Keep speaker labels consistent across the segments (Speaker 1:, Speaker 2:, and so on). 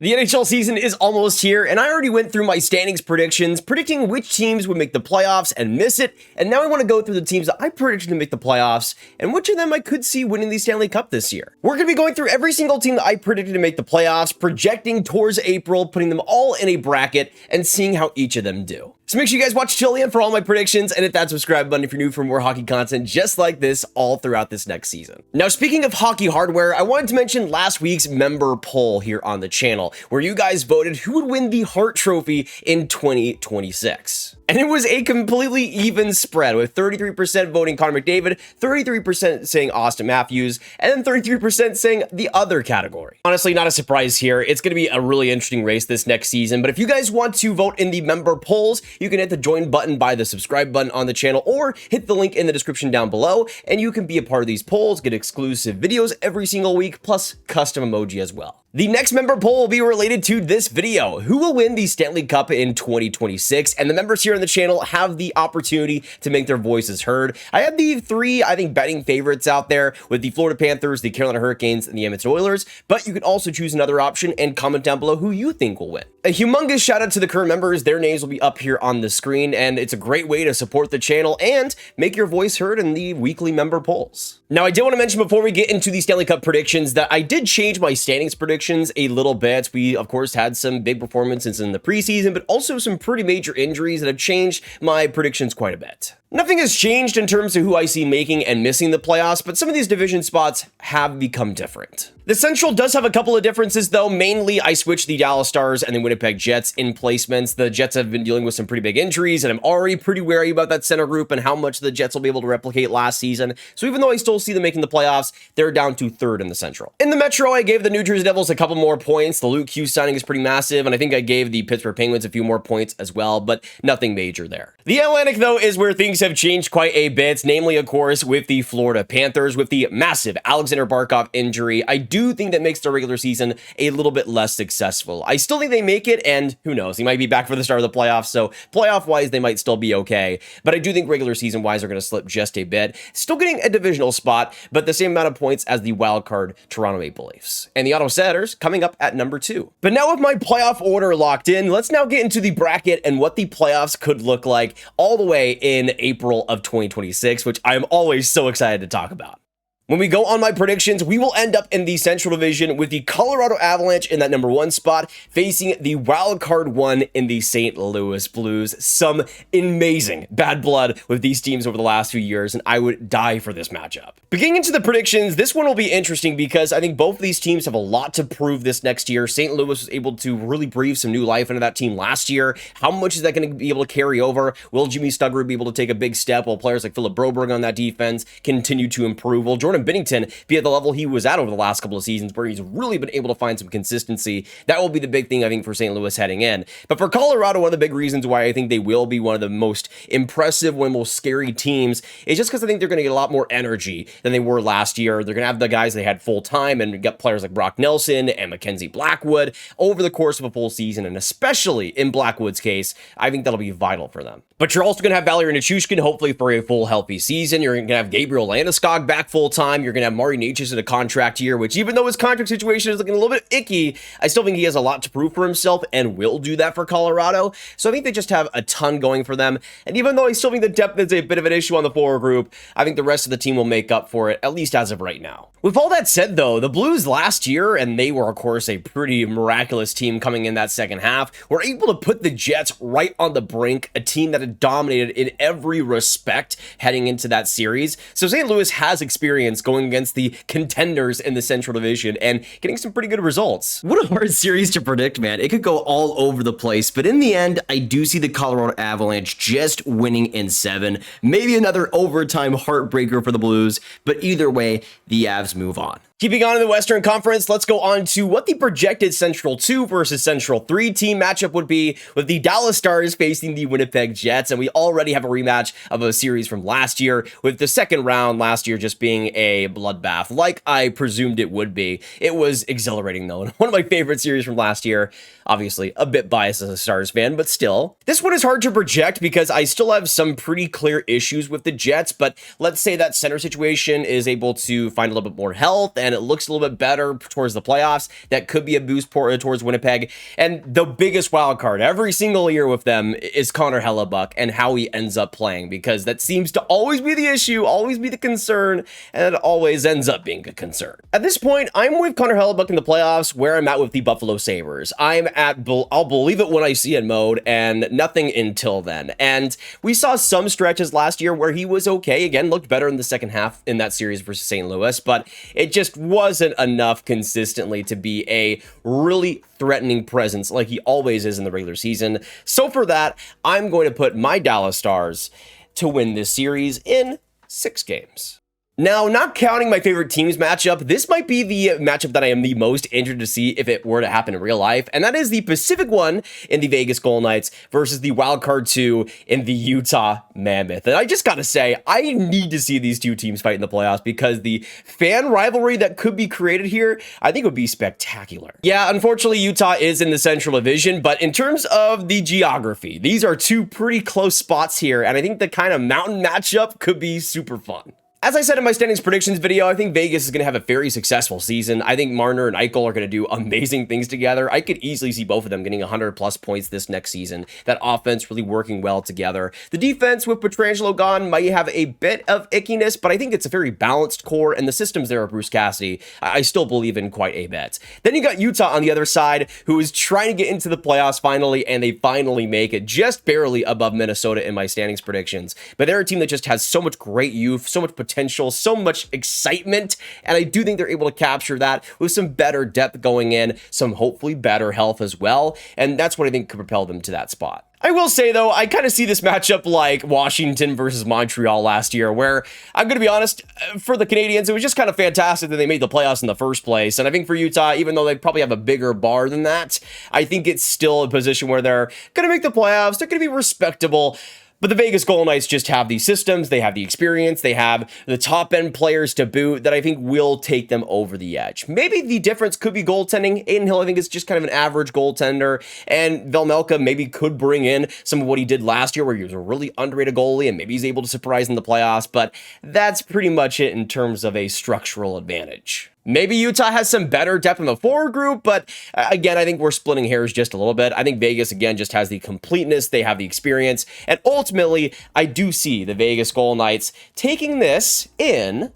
Speaker 1: The NHL season is almost here, and I already went through my standings predictions, predicting which teams would make the playoffs and miss it, and now I want to go through the teams that I predicted to make the playoffs, and which of them I could see winning the Stanley Cup this year. We're going to be going through every single team that I predicted to make the playoffs, projecting towards April, putting them all in a bracket, and seeing how each of them do. So make sure you guys watch till the end for all my predictions, and hit that subscribe button if you're new for more hockey content just like this all throughout this next season. Now, speaking of hockey hardware, I wanted to mention last week's member poll here on the channel, where you guys voted who would win the Hart Trophy in 2026. And it was a completely even spread, with 33% voting Connor McDavid, 33% saying Austin Matthews, and then 33% saying the other category. Honestly, not a surprise here. It's going to be a really interesting race this next season, but if you guys want to vote in the member polls, you can hit the join button by the subscribe button on the channel, or hit the link in the description down below, and you can be a part of these polls, get exclusive videos every single week, plus custom emoji as well. The next member poll will be related to this video. Who will win the Stanley Cup in 2026? And the members here on the channel have the opportunity to make their voices heard. I have the three, betting favorites out there with the Florida Panthers, the Carolina Hurricanes, and the Edmonton Oilers, but you can also choose another option and comment down below who you think will win. A humongous shout out to the current members. Their names will be up here on the screen, and it's a great way to support the channel and make your voice heard in the weekly member polls. Now, I did want to mention before we get into the Stanley Cup predictions that I did change my standings predictions a little bit. We, of course, had some big performances in the preseason, but also some pretty major injuries that have changed my predictions quite a bit. Nothing has changed in terms of who I see making and missing the playoffs, but some of these division spots have become different. The Central does have a couple of differences, though. Mainly, I switched the Dallas Stars and the Winnipeg Jets in placements. The Jets have been dealing with some pretty big injuries, and I'm already pretty wary about that center group and how much the Jets will be able to replicate last season. So even though I still see them making the playoffs, they're down to third in the Central. In the Metro, I gave the New Jersey Devils a couple more points. The Luke Hughes signing is pretty massive, and I think I gave the Pittsburgh Penguins a few more points as well, but nothing major there. The Atlantic, though, is where things have changed quite a bit, namely, of course, with the Florida Panthers, with the massive Alexander Barkov injury. I do think that makes the regular season a little bit less successful. I still think they make it, and who knows, he might be back for the start of the playoffs, so playoff-wise, they might still be okay, but I do think regular season-wise, they're going to slip just a bit. Still getting a divisional spot, but the same amount of points as the wildcard Toronto Maple Leafs. And the Ottawa Senators coming up at number 2. But now with my playoff order locked in, let's now get into the bracket and what the playoffs could look like all the way in April of 2026, which I'm always so excited to talk about. When we go on my predictions, we will end up in the Central Division with the Colorado Avalanche in that number 1 spot, facing the wild card 1 in the St. Louis Blues. Some amazing bad blood with these teams over the last few years, and I would die for this matchup. Beginning into the predictions, this one will be interesting because I think both of these teams have a lot to prove this next year. St. Louis was able to really breathe some new life into that team last year. How much is that going to be able to carry over? Will Jimmy Stugger be able to take a big step while players like Philip Broberg on that defense continue to improve? Will Jordan Binnington be at the level he was at over the last couple of seasons, where he's really been able to find some consistency? That will be the big thing, I think, for St. Louis heading in. But for Colorado, one of the big reasons why I think they will be one of the most impressive, one of the most scary teams is just because I think they're going to get a lot more energy than they were last year. They're going to have the guys they had full time, and get players like Brock Nelson and Mackenzie Blackwood over the course of a full season, and especially in Blackwood's case, I think that'll be vital for them. But you're also going to have Valeri Nichushkin, hopefully for a full healthy season. You're going to have Gabriel Landeskog back full time. You're going to have Marty Necas in a contract year, which even though his contract situation is looking a little bit icky, I still think he has a lot to prove for himself and will do that for Colorado. So I think they just have a ton going for them. And even though I still think the depth is a bit of an issue on the forward group, I think the rest of the team will make up for it, at least as of right now. With all that said, though, the Blues last year, and they were, of course, a pretty miraculous team coming in that second half, were able to put the Jets right on the brink, a team that had dominated in every respect heading into that series. So St. Louis has experience going against the contenders in the Central Division and getting some pretty good results. What a hard series to predict, man. It could go all over the place, but in the end, I do see the Colorado Avalanche just winning in 7. Maybe another overtime heartbreaker for the Blues, but either way, the Avs move on. Keeping on in the Western Conference, let's go on to what the projected Central 2 versus Central 3 team matchup would be, with the Dallas Stars facing the Winnipeg Jets. And we already have a rematch of a series from last year, with the second round last year just being a bloodbath, like I presumed it would be. It was exhilarating, though, and one of my favorite series from last year. Obviously, a bit biased as a Stars fan, but still. This one is hard to project because I still have some pretty clear issues with the Jets, but let's say that center situation is able to find a little bit more health, and it looks a little bit better towards the playoffs. That could be a boost towards Winnipeg. And the biggest wild card every single year with them is Connor Hellebuck and how he ends up playing, because that seems to always be the issue, always be the concern, and it always ends up being a concern. At this point, I'm with Connor Hellebuck in the playoffs where I'm at with the Buffalo Sabres. I'm at I'll believe it when I see it mode, and nothing until then. And we saw some stretches last year where he was okay. Again, looked better in the second half in that series versus St. Louis, but it just wasn't enough consistently to be a really threatening presence like he always is in the regular season. So for that, I'm going to put my Dallas Stars to win this series in 6 games. Now, not counting my favorite teams matchup, this might be the matchup that I am the most interested to see if it were to happen in real life, and that is the Pacific one in the Vegas Golden Knights versus the Wildcard 2 in the Utah Mammoth. And I just gotta say, I need to see these two teams fight in the playoffs, because the fan rivalry that could be created here, I think would be spectacular. Yeah, unfortunately, Utah is in the Central Division, but in terms of the geography, these are two pretty close spots here, and I think the kind of mountain matchup could be super fun. As I said in my standings predictions video, I think Vegas is going to have a very successful season. I think Marner and Eichel are going to do amazing things together. I could easily see both of them getting 100+ points this next season. That offense really working well together. The defense with Pietrangelo gone might have a bit of ickiness, but I think it's a very balanced core, and the systems there of Bruce Cassidy, I still believe in quite a bit. Then you got Utah on the other side, who is trying to get into the playoffs finally, and they finally make it just barely above Minnesota in my standings predictions. But they're a team that just has so much great youth, so much potential, so much excitement, and I do think they're able to capture that with some better depth going in, some hopefully better health as well, and that's what I think could propel them to that spot. I will say, though, I kind of see this matchup like Washington versus Montreal last year, where, I'm going to be honest, for the Canadiens, it was just kind of fantastic that they made the playoffs in the first place. And I think for Utah, even though they probably have a bigger bar than that, I think it's still a position where they're going to make the playoffs, they're going to be respectable. But the Vegas Golden Knights just have these systems, they have the experience, they have the top-end players to boot that I think will take them over the edge. Maybe the difference could be goaltending. Adin Hill, I think, is just kind of an average goaltender, and Velmelka maybe could bring in some of what he did last year, where he was a really underrated goalie, and maybe he's able to surprise in the playoffs, but that's pretty much it in terms of a structural advantage. Maybe Utah has some better depth in the forward group, but again, I think we're splitting hairs just a little bit. I think Vegas, again, just has the completeness, they have the experience, and ultimately, I do see the Vegas Golden Knights taking this in...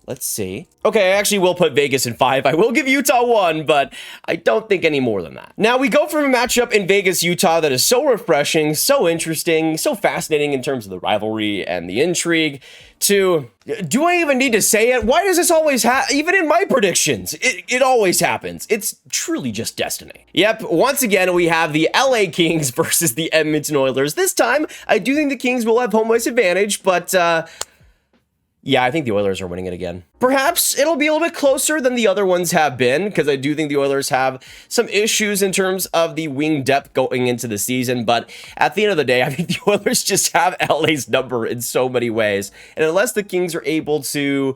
Speaker 1: Let's see. Okay, I actually will put Vegas in 5. I will give Utah 1, but I don't think any more than that. Now, we go from a matchup in Vegas, Utah that is so refreshing, so interesting, so fascinating in terms of the rivalry and the intrigue, to, do I even need to say it? Why does this always happen? Even in my predictions, it always happens. It's truly just destiny. Yep, once again, we have the LA Kings versus the Edmonton Oilers. This time, I do think the Kings will have home ice advantage, but, yeah, I think the Oilers are winning it again. Perhaps it'll be a little bit closer than the other ones have been, because I do think the Oilers have some issues in terms of the wing depth going into the season, but at the end of the day, I think the Oilers just have LA's number in so many ways, and unless the Kings are able to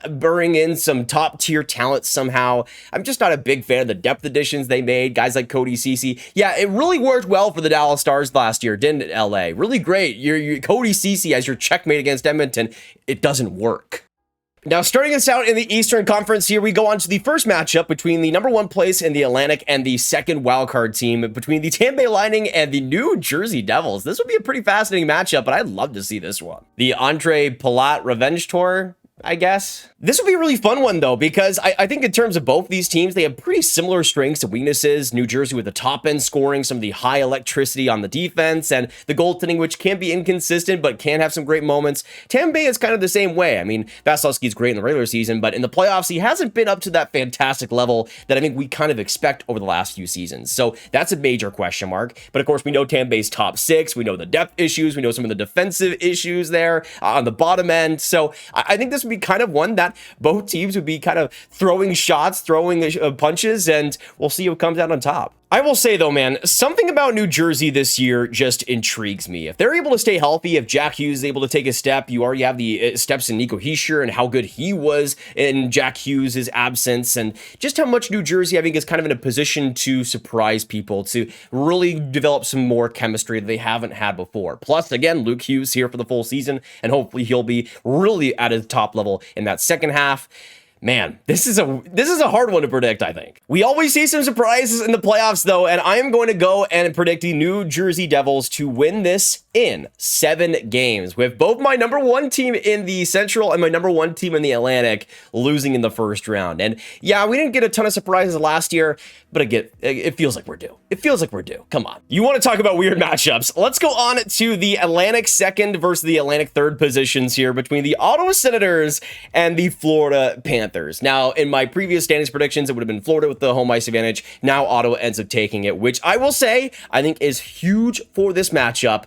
Speaker 1: bring in some top-tier talent somehow, I'm just not a big fan of the depth additions they made, guys like Cody Ceci. Yeah, it really worked well for the Dallas Stars last year, didn't it, LA? Really great. Your Cody Ceci as your checkmate against Edmonton, it doesn't work. Now, starting us out in the Eastern Conference here, we go on to the first matchup between the number 1 place in the Atlantic and the second wildcard team, between the Tampa Bay Lightning and the New Jersey Devils. This would be a pretty fascinating matchup, but I'd love to see this one. The Andre Palat Revenge Tour, I guess. This will be a really fun one, though, because I think in terms of both these teams, they have pretty similar strengths and weaknesses. New Jersey with the top-end scoring, some of the high electricity on the defense, and the goaltending, which can be inconsistent, but can have some great moments. Tampa Bay is kind of the same way. I mean, Vasilevsky's great in the regular season, but in the playoffs, he hasn't been up to that fantastic level that I think we kind of expect over the last few seasons. So that's a major question mark. But of course, we know Tampa Bay's top 6. We know the depth issues. We know some of the defensive issues there on the bottom end. So I think this would be kind of one that both teams would be kind of throwing shots, throwing punches, and we'll see who comes out on top. I will say, though, man, something about New Jersey this year just intrigues me. If they're able to stay healthy, if Jack Hughes is able to take a step, you already have the steps in Nico Hischier and how good he was in Jack Hughes' absence, and just how much New Jersey, I think, is kind of in a position to surprise people, to really develop some more chemistry that they haven't had before. Plus, again, Luke Hughes here for the full season, and hopefully he'll be really at his top level in that second half. Man, this is a hard one to predict, I think. We always see some surprises in the playoffs, though, and I am going to go and predict the New Jersey Devils to win this in 7 games, with both my number 1 team in the Central and my number 1 team in the Atlantic losing in the first round. And yeah, we didn't get a ton of surprises last year, but it feels like we're due. It feels like we're due. Come on. You want to talk about weird matchups? Let's go on to the Atlantic 2nd versus the Atlantic 3rd positions here between the Ottawa Senators and the Florida Panthers. Now, in my previous standings predictions, it would have been Florida with the home ice advantage. Now Ottawa ends up taking it, which I will say I think is huge for this matchup.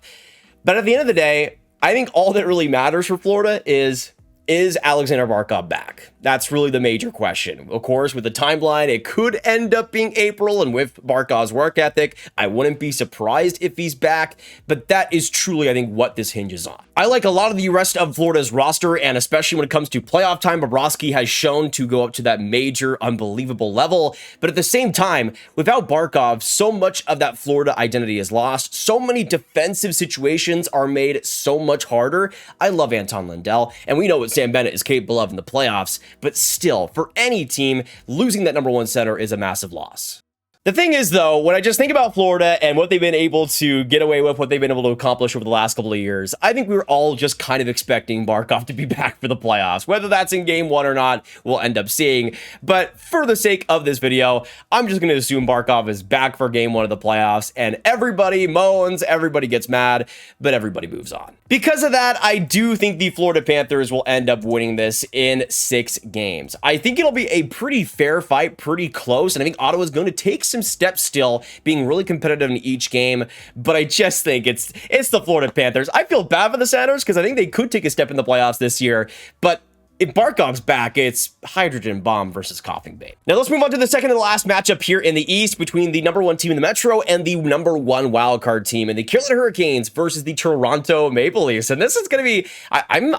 Speaker 1: But at the end of the day, I think all that really matters for Florida is Alexander Barkov back? That's really the major question. Of course, with the timeline, it could end up being April, and with Barkov's work ethic, I wouldn't be surprised if he's back, but that is truly, I think, what this hinges on. I like a lot of the rest of Florida's roster, and especially when it comes to playoff time, Bobrovsky has shown to go up to that major, unbelievable level, but at the same time, without Barkov, so much of that Florida identity is lost. So many defensive situations are made so much harder. I love Anton Lundell, and we know what Sam Bennett is capable of in the playoffs, but still, for any team, losing that number 1 center is a massive loss. The thing is, though, when I just think about Florida and what they've been able to get away with, what they've been able to accomplish over the last couple of years, I think we were all just kind of expecting Barkov to be back for the playoffs. Whether that's in game 1 or not, we'll end up seeing. But for the sake of this video, I'm just going to assume Barkov is back for game 1 of the playoffs, and everybody moans, everybody gets mad, but everybody moves on. Because of that, I do think the Florida Panthers will end up winning this in 6 games. I think it'll be a pretty fair fight, pretty close, and I think Ottawa's going to take some steps still, being really competitive in each game, but I just think it's the Florida Panthers. I feel bad for the Senators because I think they could take a step in the playoffs this year, but if Barkov's back, it's hydrogen bomb versus coughing bait. Now let's move on to the second and last matchup here in the East between the number 1 team in the Metro and the number 1 wildcard team in the Carolina Hurricanes versus the Toronto Maple Leafs. And this is going to be, I'm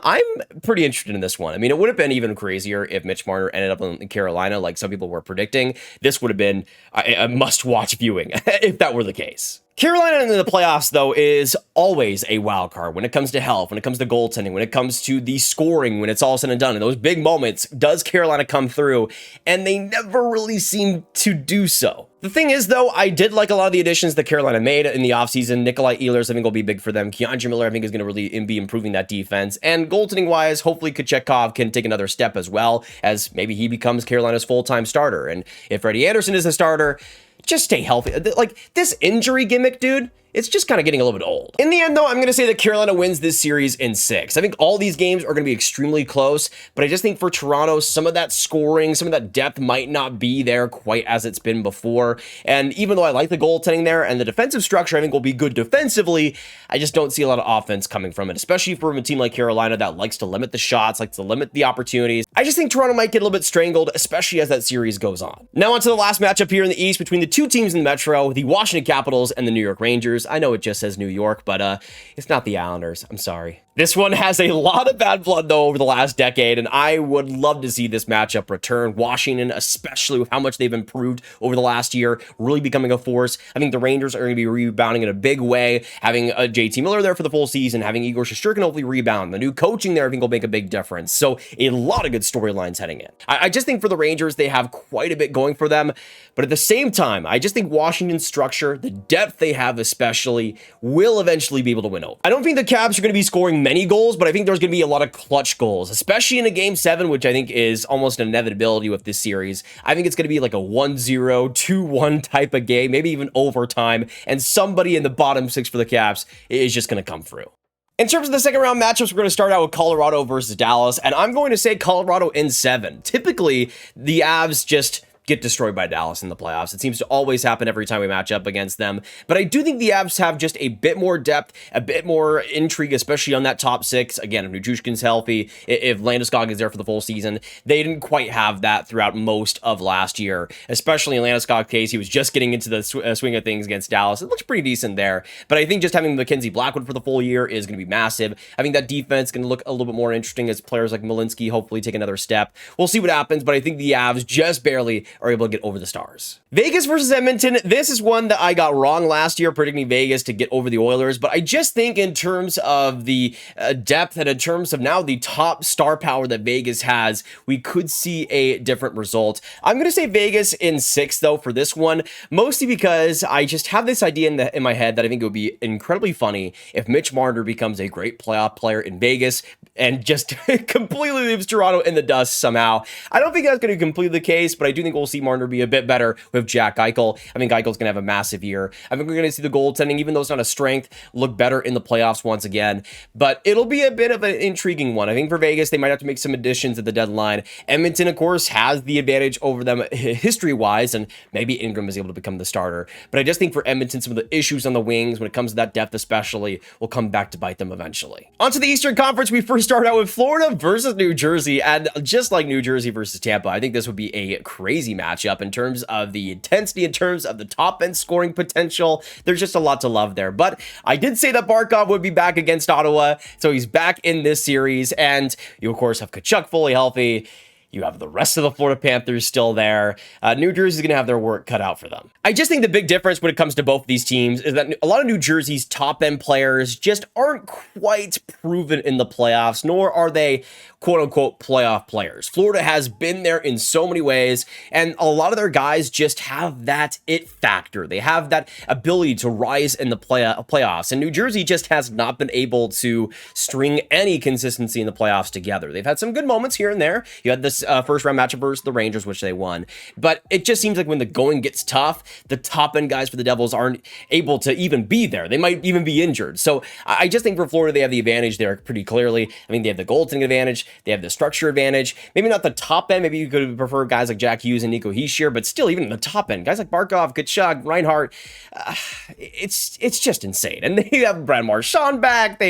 Speaker 1: pretty interested in this one. I mean, it would have been even crazier if Mitch Marner ended up in Carolina, like some people were predicting. This would have been a must-watch viewing if that were the case. Carolina in the playoffs, though, is always a wild card when it comes to health, when it comes to goaltending, when it comes to the scoring, when it's all said and done. In those big moments, does Carolina come through? And they never really seem to do so. The thing is, though, I did like a lot of the additions that Carolina made in the offseason. Nikolai Ehlers, I think, will be big for them. Keandre Miller, I think, is going to really be improving that defense. And goaltending-wise, hopefully Kochetkov can take another step as well, as maybe he becomes Carolina's full-time starter. And if Freddie Anderson is a starter, just stay healthy. Like, this injury gimmick, dude, it's just kind of getting a little bit old. In the end, though, I'm going to say that Carolina wins this series in 6. I think all these games are going to be extremely close, but I just think for Toronto, some of that scoring, some of that depth might not be there quite as it's been before. And even though I like the goaltending there and the defensive structure, I think will be good defensively, I just don't see a lot of offense coming from it, especially from a team like Carolina that likes to limit the shots, likes to limit the opportunities. I just think Toronto might get a little bit strangled, especially as that series goes on. Now on to the last matchup here in the East between the 2 teams in the Metro, the Washington Capitals and the New York Rangers. I know it just says New York, but it's not the Islanders. I'm sorry. This one has a lot of bad blood, though, over the last decade, and I would love to see this matchup return. Washington, especially with how much they've improved over the last year, really becoming a force. I think the Rangers are going to be rebounding in a big way, having JT Miller there for the full season, having Igor Shesterkin hopefully rebound. The new coaching there, I think, will make a big difference. So a lot of good storylines heading in. I just think for the Rangers, they have quite a bit going for them, but at the same time, I just think Washington's structure, the depth they have especially, will eventually be able to win over. I don't think the Caps are going to be scoring many goals, but I think there's going to be a lot of clutch goals, especially in a game 7, which I think is almost an inevitability with this series. I think it's going to be like a 1-0, 2-1 type of game, maybe even overtime, and somebody in the bottom 6 for the Caps is just going to come through. In terms of the second round matchups, we're going to start out with Colorado versus Dallas, and I'm going to say Colorado in 7. Typically, the Avs just get destroyed by Dallas in the playoffs. It seems to always happen every time we match up against them. But I do think the Avs have just a bit more depth, a bit more intrigue, especially on that top 6. Again, if Nichushkin's healthy, if Landeskog is there for the full season, they didn't quite have that throughout most of last year, especially in Landeskog's case. He was just getting into the swing of things against Dallas. It looks pretty decent there. But I think just having Mackenzie Blackwood for the full year is going to be massive. I think that defense can look a little bit more interesting as players like Malinsky hopefully take another step. We'll see what happens, but I think the Avs just barely are able to get over the Stars. Vegas versus Edmonton. This is one that I got wrong last year, predicting Vegas to get over the Oilers, but I just think in terms of the depth and in terms of now the top star power that Vegas has, we could see a different result. I'm going to say Vegas in 6, though, for this one, mostly because I just have this idea in my head that I think it would be incredibly funny if Mitch Marner becomes a great playoff player in Vegas and just completely leaves Toronto in the dust somehow. I don't think that's going to be completely the case, but I do think we'll see Marner be a bit better with Jack Eichel. I think Eichel's going to have a massive year. I think we're going to see the goaltending, even though it's not a strength, look better in the playoffs once again. But it'll be a bit of an intriguing one. I think for Vegas, they might have to make some additions at the deadline. Edmonton, of course, has the advantage over them history-wise, and maybe Ingram is able to become the starter. But I just think for Edmonton, some of the issues on the wings, when it comes to that depth especially, will come back to bite them eventually. On to the Eastern Conference, we first start out with Florida versus New Jersey, and just like New Jersey versus Tampa, I think this would be a crazy matchup in terms of the intensity, in terms of the top-end scoring potential. There's just a lot to love there. But I did say that Barkov would be back against Ottawa, so he's back in this series, and you, of course, have Tkachuk fully healthy. You have the rest of the Florida Panthers still there. New Jersey's going to have their work cut out for them. I just think the big difference when it comes to both of these teams is that a lot of New Jersey's top-end players just aren't quite proven in the playoffs, nor are they quote-unquote playoff players. Florida has been there in so many ways, and a lot of their guys just have that it factor. They have that ability to rise in the playoffs, and New Jersey just has not been able to string any consistency in the playoffs together. They've had some good moments here and there. You had this first round matchup versus the Rangers, which they won. But it just seems like when the going gets tough, the top end guys for the Devils aren't able to even be there. They might even be injured. So I just think for Florida, they have the advantage there pretty clearly. I mean, they have the goaltending advantage. They have the structure advantage. Maybe not the top end. Maybe you could prefer guys like Jack Hughes and Nico Hischier, but still, even in the top end, guys like Barkov, Tkachuk, Reinhart, it's just insane. And they have Brad Marchand back.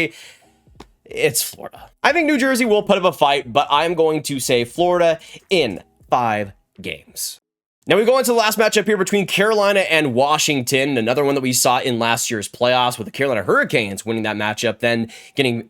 Speaker 1: It's Florida. I think New Jersey will put up a fight, but I'm going to say Florida in 5 games. Now we go into the last matchup here between Carolina and Washington, another one that we saw in last year's playoffs with the Carolina Hurricanes winning that matchup, then getting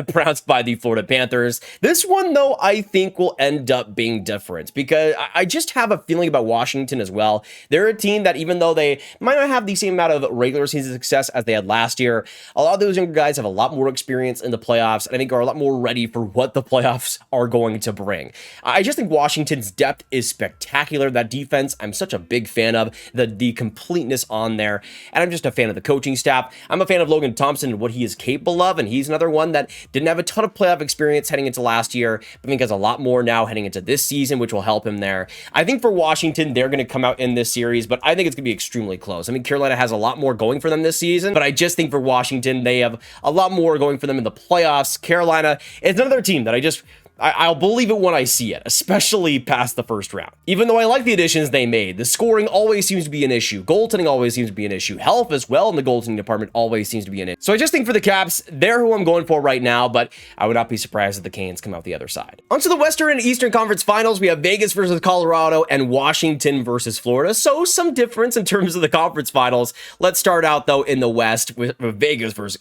Speaker 1: trounced by the Florida Panthers. This one, though, I think will end up being different because I just have a feeling about Washington as well. They're a team that, even though they might not have the same amount of regular season success as they had last year, a lot of those younger guys have a lot more experience in the playoffs, and I think are a lot more ready for what the playoffs are going to bring. I just think Washington's depth is spectacular. That defense I'm such a big fan of, the completeness on there, and I'm just a fan of the coaching staff. I'm a fan of Logan Thompson and what he is capable of, and he's another one that didn't have a ton of playoff experience heading into last year, but I think has a lot more now heading into this season, which will help him there. I think for Washington, they're going to come out in this series, but I think it's going to be extremely close. I mean, Carolina has a lot more going for them this season, but I just think for Washington, they have a lot more going for them in the playoffs. Carolina is another team that I'll believe it when I see it, especially past the first round. Even though I like the additions they made, the scoring always seems to be an issue. Goaltending always seems to be an issue. Health as well in the goaltending department always seems to be an issue. So I just think for the Caps, they're who I'm going for right now, but I would not be surprised if the Canes come out the other side. Onto the Western and Eastern Conference Finals, we have Vegas versus Colorado and Washington versus Florida. So some difference in terms of the conference finals. Let's start out though in the West with Vegas versus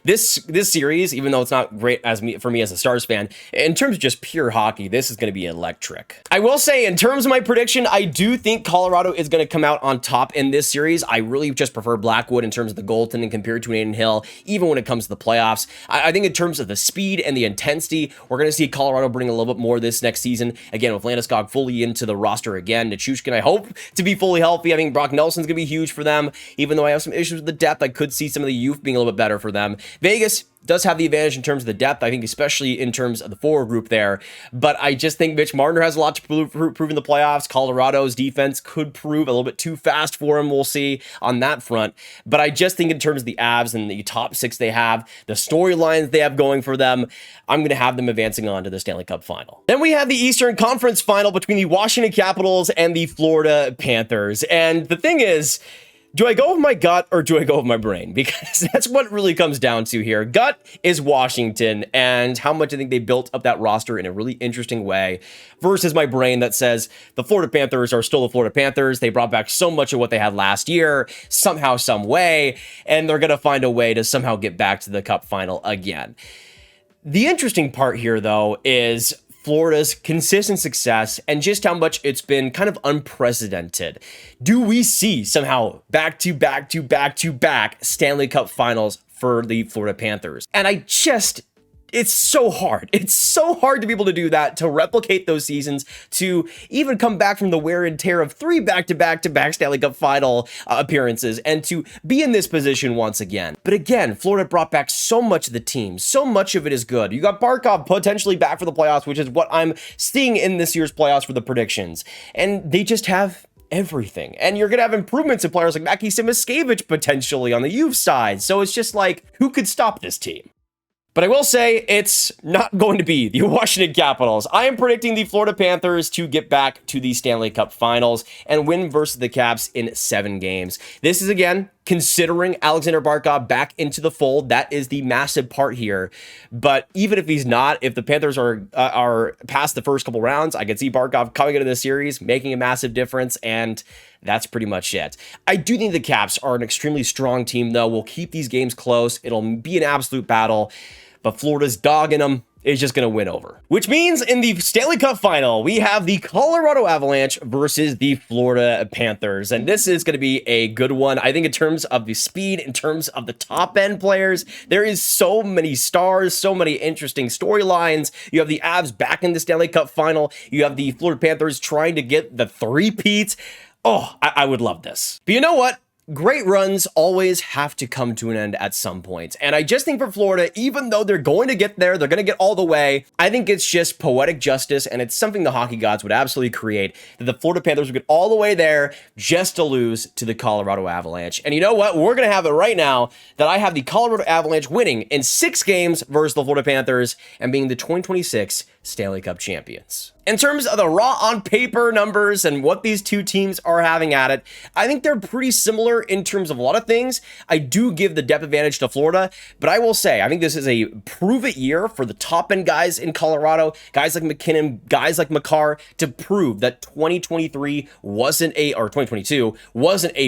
Speaker 1: this series, even though it's not great for me as a Stars fan. In terms of just pure hockey, this is going to be electric. I will say, in terms of my prediction, I do think Colorado is going to come out on top in this series. I really just prefer Blackwood in terms of the goaltending compared to Aidan Hill, even when it comes to the playoffs. I think in terms of the speed and the intensity, we're going to see Colorado bring a little bit more this next season. Again, with Landeskog fully into the roster again. Nichushkin, I hope to be fully healthy. I think Brock Nelson's going to be huge for them. Even though I have some issues with the depth, I could see some of the youth being a little bit better for them. Vegas does have the advantage in terms of the depth, I think, especially in terms of the forward group there. But I just think Mitch Marner has a lot to prove in the playoffs. Colorado's defense could prove a little bit too fast for him. We'll see on that front. But I just think in terms of the Avs and the top 6 they have, the storylines they have going for them, I'm going to have them advancing on to the Stanley Cup final. Then we have the Eastern Conference final between the Washington Capitals and the Florida Panthers. And the thing is, do I go with my gut or do I go with my brain? Because that's what it really comes down to here. Gut is Washington and how much I think they built up that roster in a really interesting way versus my brain that says the Florida Panthers are still the Florida Panthers. They brought back so much of what they had last year, somehow, some way, and they're going to find a way to somehow get back to the Cup final again. The interesting part here, though, is Florida's consistent success and just how much it's been kind of unprecedented. Do we see somehow back-to-back Stanley Cup finals for the Florida Panthers? And it's so hard. It's so hard to be able to do that, to replicate those seasons, to even come back from the wear and tear of 3 back-to-back Stanley Cup final appearances and to be in this position once again. But again, Florida brought back so much of the team. So much of it is good. You got Barkov potentially back for the playoffs, which is what I'm seeing in this year's playoffs for the predictions. And they just have everything. And you're going to have improvements in players like Mackie Simaskevich potentially on the youth side. So it's just like, who could stop this team? But I will say it's not going to be the Washington Capitals. I am predicting the Florida Panthers to get back to the Stanley Cup Finals and win versus the Caps in 7 games. This is, again, considering Alexander Barkov back into the fold. That is the massive part here. But even if he's not, if the Panthers are past the first couple rounds, I could see Barkov coming into the series, making a massive difference, and that's pretty much it. I do think the Caps are an extremely strong team, though. We'll keep these games close. It'll be an absolute battle. But Florida's dog in them is just going to win over. Which means in the Stanley Cup final, we have the Colorado Avalanche versus the Florida Panthers. And this is going to be a good one. I think in terms of the speed, in terms of the top end players, there is so many stars, so many interesting storylines. You have the Avs back in the Stanley Cup final. You have the Florida Panthers trying to get the three-peat. Oh, I would love this. But you know what? Great runs always have to come to an end at some point. And I just think for Florida, even though they're going to get there, they're going to get all the way, I think it's just poetic justice, and it's something the hockey gods would absolutely create, that the Florida Panthers would get all the way there just to lose to the Colorado Avalanche. And you know what? We're going to have it right now that I have the Colorado Avalanche winning in 6 games versus the Florida Panthers and being the 2026 Stanley Cup champions. In terms of the raw on paper numbers and what these two teams are having at it, I think they're pretty similar in terms of a lot of things. I do give the depth advantage to Florida, but I will say, I think this is a prove-it year for the top-end guys in Colorado, guys like McKinnon, guys like Makar, to prove that 2022 wasn't a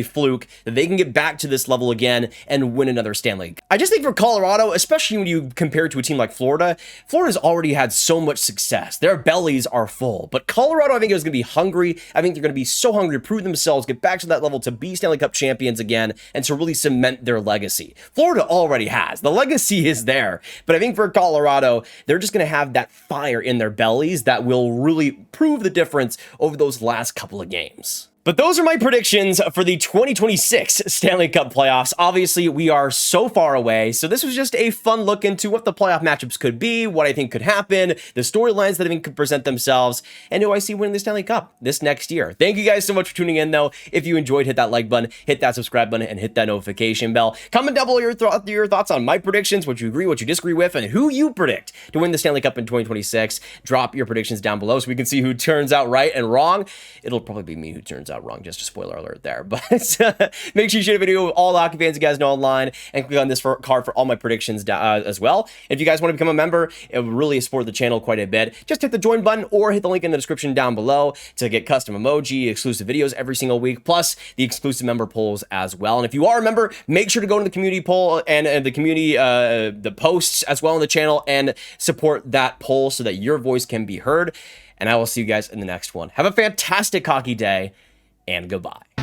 Speaker 1: fluke, that they can get back to this level again and win another Stanley. I just think for Colorado, especially when you compare it to a team like Florida, Florida's already had so much success. Their bellies are full. But Colorado, I think, is going to be hungry. I think they're going to be so hungry to prove themselves, get back to that level, to be Stanley Cup champions again, and to really cement their legacy. Florida already has. The legacy is there. But I think for Colorado, they're just going to have that fire in their bellies that will really prove the difference over those last couple of games. But those are my predictions for the 2026 Stanley Cup playoffs. Obviously, we are so far away, so this was just a fun look into what the playoff matchups could be, what I think could happen, the storylines that I think could present themselves, and who I see winning the Stanley Cup this next year. Thank you guys so much for tuning in, though. If you enjoyed, hit that like button, hit that subscribe button, and hit that notification bell. Comment down below your thoughts on my predictions, what you agree, what you disagree with, and who you predict to win the Stanley Cup in 2026. Drop your predictions down below so we can see who turns out right and wrong. It'll probably be me who turns out wrong, just a spoiler alert there. But make sure you share the video with all the hockey fans you guys know online, and click on this card for all my predictions as well. If you guys want to become a member, it would really support the channel quite a bit. Just hit the join button or hit the link in the description down below to get custom emoji, exclusive videos every single week, plus the exclusive member polls as well. And if you are a member, make sure to go to the community poll and the community the posts as well on the channel and support that poll so that your voice can be heard. And I will see you guys in the next one. Have a fantastic hockey day, and goodbye.